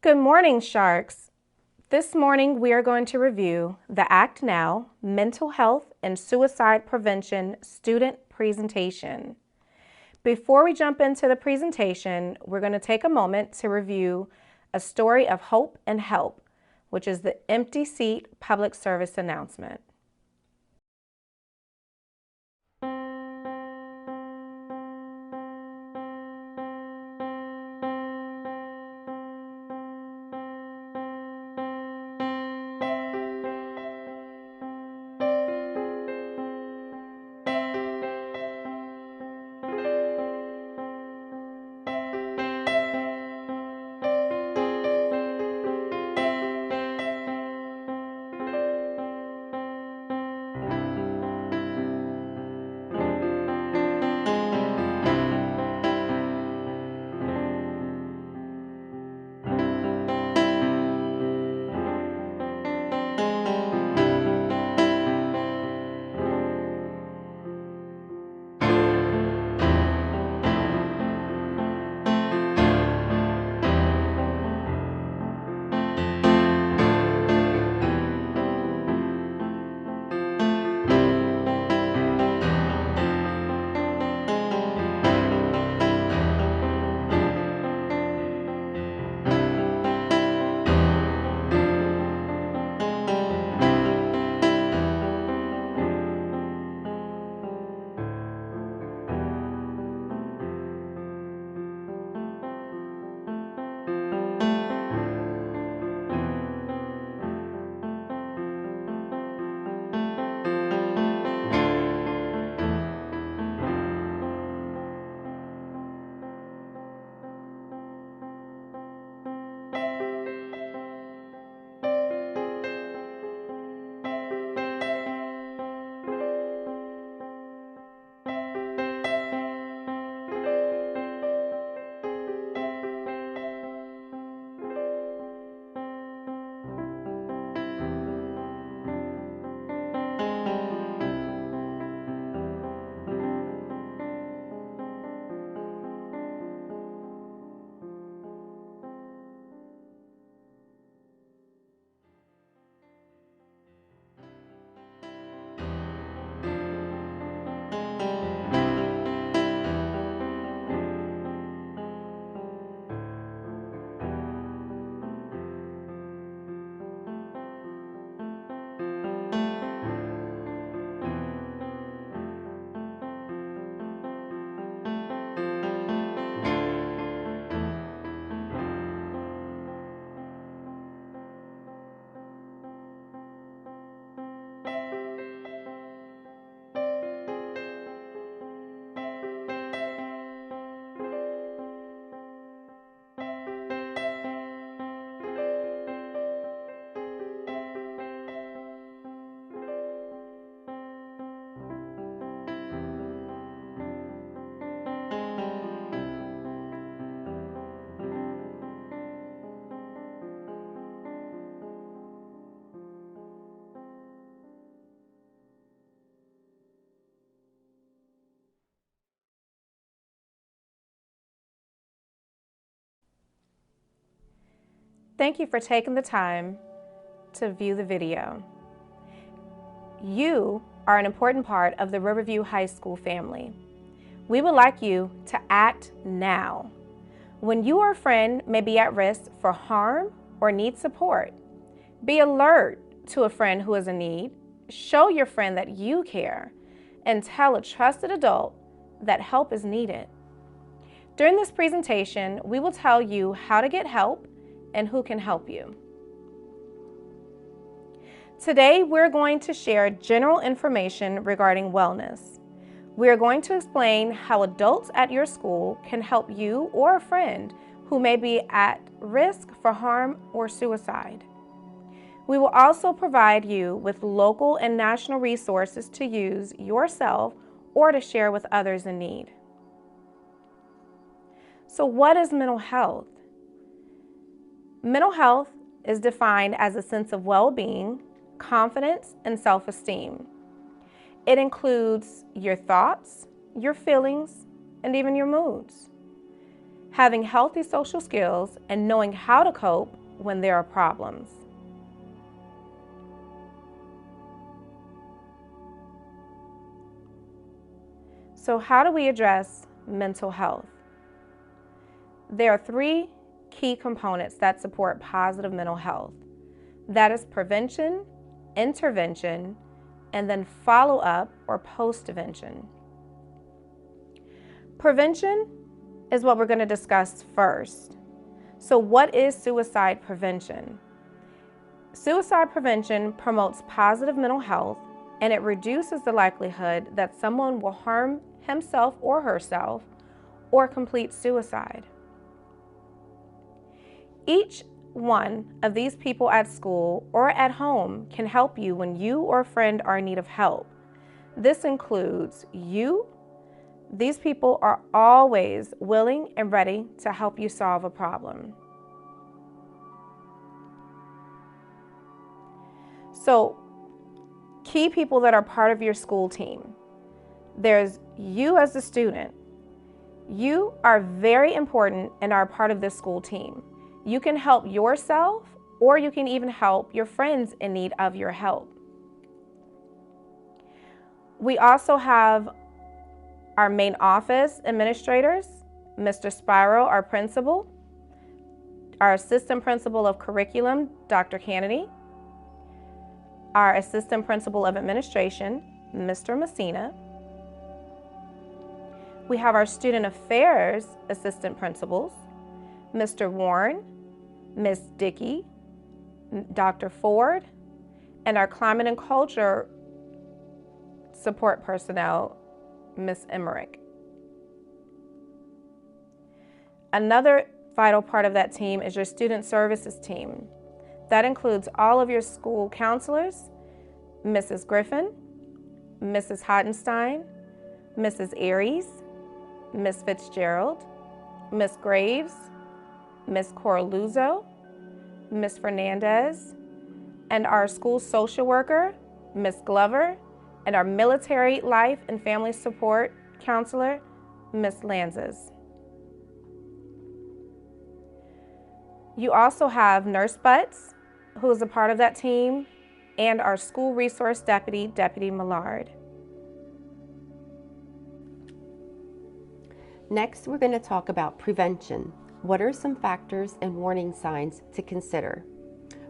Good morning, Sharks. This morning we are going to review the Act Now Mental Health and Suicide Prevention Student Presentation. Before we jump into the presentation, we're going to take a moment to review A Story of Hope and Help, which is the empty seat public service announcement. Thank you for taking the time to view the video. You are an important part of the Riverview High School family. We would like you to act now. When you or a friend may be at risk for harm or need support, be alert to a friend who is in need, show your friend that you care, and tell a trusted adult that help is needed. During this presentation, we will tell you how to get help and who can help you. Today, we're going to share general information regarding wellness. We are going to explain how adults at your school can help you or a friend who may be at risk for harm or suicide. We will also provide you with local and national resources to use yourself or to share with others in need. So what is mental health? Mental health is defined as a sense of well-being, confidence, and self-esteem. It includes your thoughts, your feelings, and even your moods. Having healthy social skills and knowing how to cope when there are problems. So how do we address mental health? There are 3 key components that support positive mental health. That is prevention, intervention, and then follow-up or postvention. Prevention is what we're going to discuss first. So what is suicide prevention? Suicide prevention promotes positive mental health, and it reduces the likelihood that someone will harm himself or herself or complete suicide. Each one of these people at school or at home can help you when you or a friend are in need of help. This includes you. These people are always willing and ready to help you solve a problem. So, key people that are part of your school team. There's you as a student. You are very important and are part of this school team. You can help yourself, or you can even help your friends in need of your help. We also have our main office administrators, Mr. Spiro, our principal, our assistant principal of curriculum, Dr. Kennedy, our assistant principal of administration, Mr. Messina. We have our student affairs assistant principals, Mr. Warren, Ms. Dickey, Dr. Ford, and our climate and culture support personnel, Ms. Emmerich. Another vital part of that team is your student services team. That includes all of your school counselors, Mrs. Griffin, Mrs. Hottenstein, Mrs. Aries, Ms. Fitzgerald, Ms. Graves, Ms. Coraluzzo, Ms. Fernandez, and our school social worker, Ms. Glover, and our military life and family support counselor, Ms. Lanzas. You also have Nurse Butts, who is a part of that team, and our school resource deputy, Deputy Millard. Next, we're going to talk about prevention. What are some factors and warning signs to consider?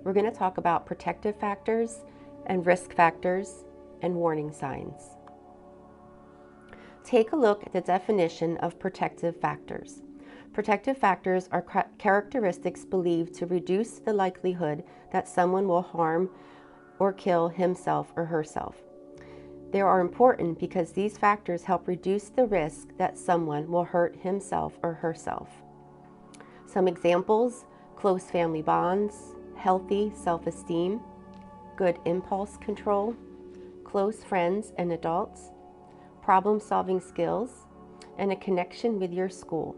We're going to talk about protective factors and risk factors and warning signs. Take a look at the definition of protective factors. Protective factors are characteristics believed to reduce the likelihood that someone will harm or kill himself or herself. They are important because these factors help reduce the risk that someone will hurt himself or herself. Some examples: close family bonds, healthy self-esteem, good impulse control, close friends and adults, problem-solving skills, and a connection with your school.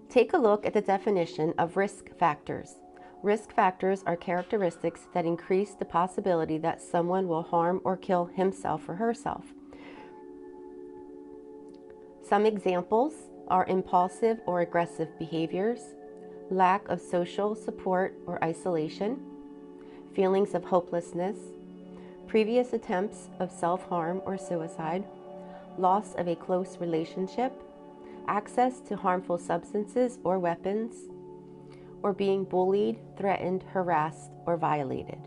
Take a look at the definition of risk factors. Risk factors are characteristics that increase the possibility that someone will harm or kill himself or herself. Some examples are impulsive or aggressive behaviors, lack of social support or isolation, feelings of hopelessness, previous attempts of self-harm or suicide, loss of a close relationship, access to harmful substances or weapons, or being bullied, threatened, harassed, or violated.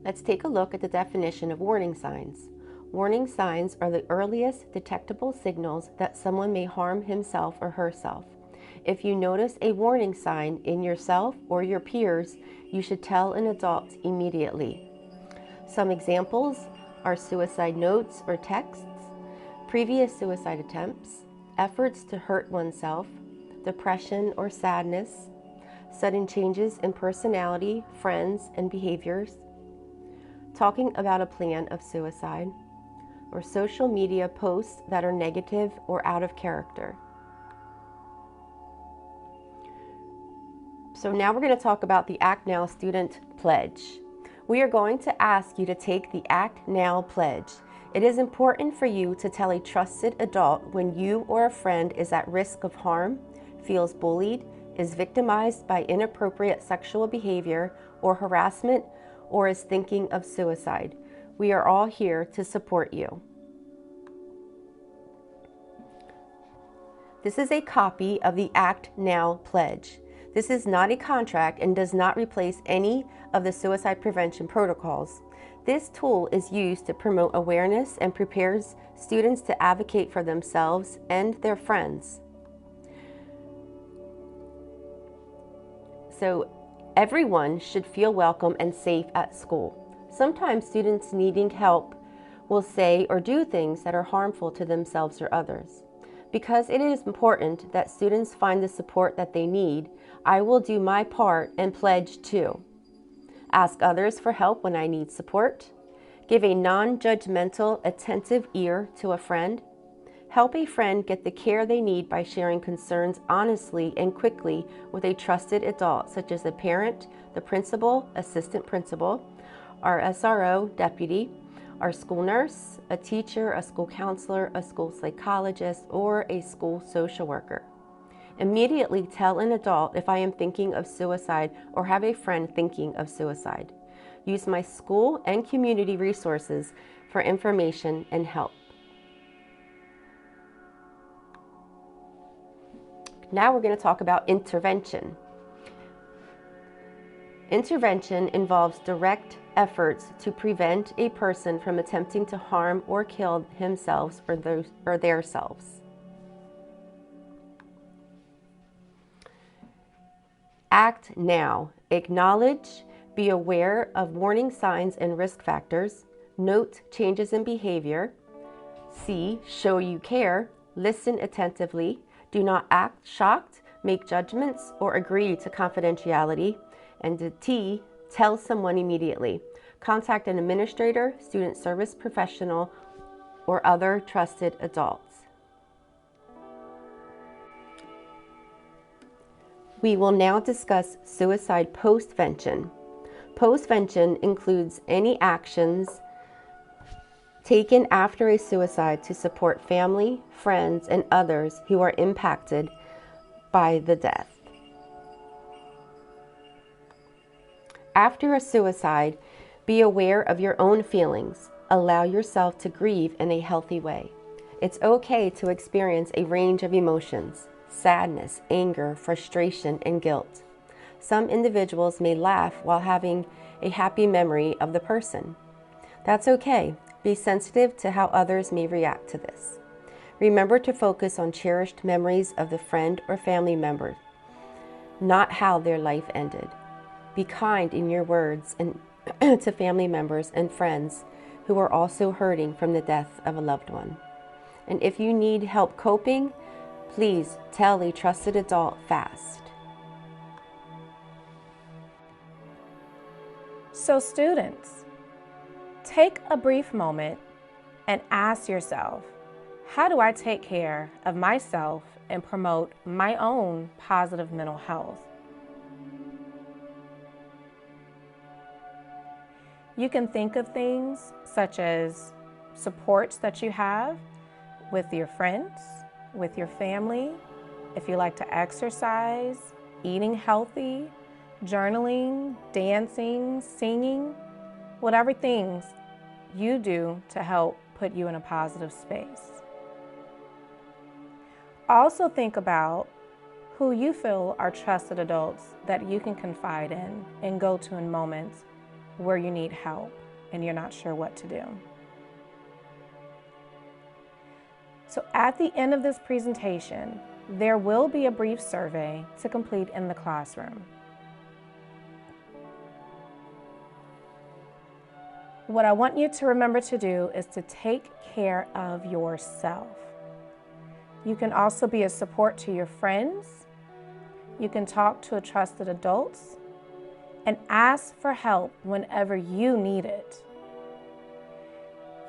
Let's take a look at the definition of warning signs. Warning signs are the earliest detectable signals that someone may harm himself or herself. If you notice a warning sign in yourself or your peers, you should tell an adult immediately. Some examples are suicide notes or texts, previous suicide attempts, efforts to hurt oneself, depression or sadness, sudden changes in personality, friends, and behaviors, talking about a plan of suicide, or social media posts that are negative or out of character. So now we're going to talk about the Act Now Student Pledge. We are going to ask you to take the Act Now Pledge. It is important for you to tell a trusted adult when you or a friend is at risk of harm, feels bullied, is victimized by inappropriate sexual behavior or harassment, or is thinking of suicide. We are all here to support you. This is a copy of the Act Now Pledge. This is not a contract and does not replace any of the suicide prevention protocols. This tool is used to promote awareness and prepares students to advocate for themselves and their friends. So everyone should feel welcome and safe at school. Sometimes students needing help will say or do things that are harmful to themselves or others. Because it is important that students find the support that they need, I will do my part and pledge to ask others for help when I need support, give a non-judgmental, attentive ear to a friend, help a friend get the care they need by sharing concerns honestly and quickly with a trusted adult, such as a parent, the principal, assistant principal, our SRO, deputy, our school nurse, a teacher, a school counselor, a school psychologist, or a school social worker. Immediately tell an adult if I am thinking of suicide or have a friend thinking of suicide. Use my school and community resources for information and help. Now we're going to talk about intervention. Intervention involves direct efforts to prevent a person from attempting to harm or kill himself or theirselves. Act now. Acknowledge, be aware of warning signs and risk factors. Note changes in behavior. C. Show you care. Listen attentively. Do not act shocked, make judgments, or agree to confidentiality. And T. Tell someone immediately. Contact an administrator, student service professional, or other trusted adults. We will now discuss suicide postvention. Postvention includes any actions taken after a suicide to support family, friends, and others who are impacted by the death. After a suicide, be aware of your own feelings. Allow yourself to grieve in a healthy way. It's okay to experience a range of emotions: sadness, anger, frustration, and guilt. Some individuals may laugh while having a happy memory of the person. That's okay. Be sensitive to how others may react to this. Remember to focus on cherished memories of the friend or family member, not how their life ended. Be kind in your words and to family members and friends who are also hurting from the death of a loved one. And if you need help coping, please tell a trusted adult fast. So students, take a brief moment and ask yourself, how do I take care of myself and promote my own positive mental health? You can think of things such as supports that you have with your friends, with your family, if you like to exercise, eating healthy, journaling, dancing, singing, whatever things you do to help put you in a positive space. Also think about who you feel are trusted adults that you can confide in and go to in moments where you need help and you're not sure what to do. So at the end of this presentation, there will be a brief survey to complete in the classroom. What I want you to remember to do is to take care of yourself. You can also be a support to your friends. You can talk to a trusted adult and ask for help whenever you need it.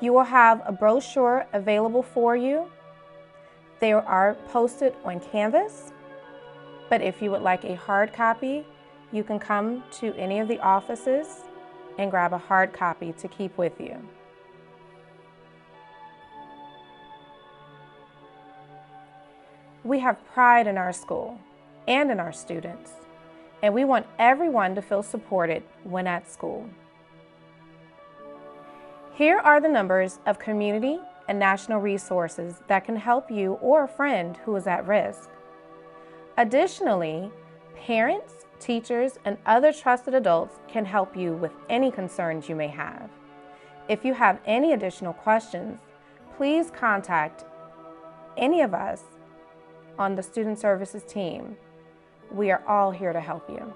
You will have a brochure available for you. They are posted on Canvas, but if you would like a hard copy, you can come to any of the offices and grab a hard copy to keep with you. We have pride in our school and in our students, and we want everyone to feel supported when at school. Here are the numbers of community and national resources that can help you or a friend who is at risk. Additionally, parents, teachers, and other trusted adults can help you with any concerns you may have. If you have any additional questions, please contact any of us on the Student Services team. We are all here to help you.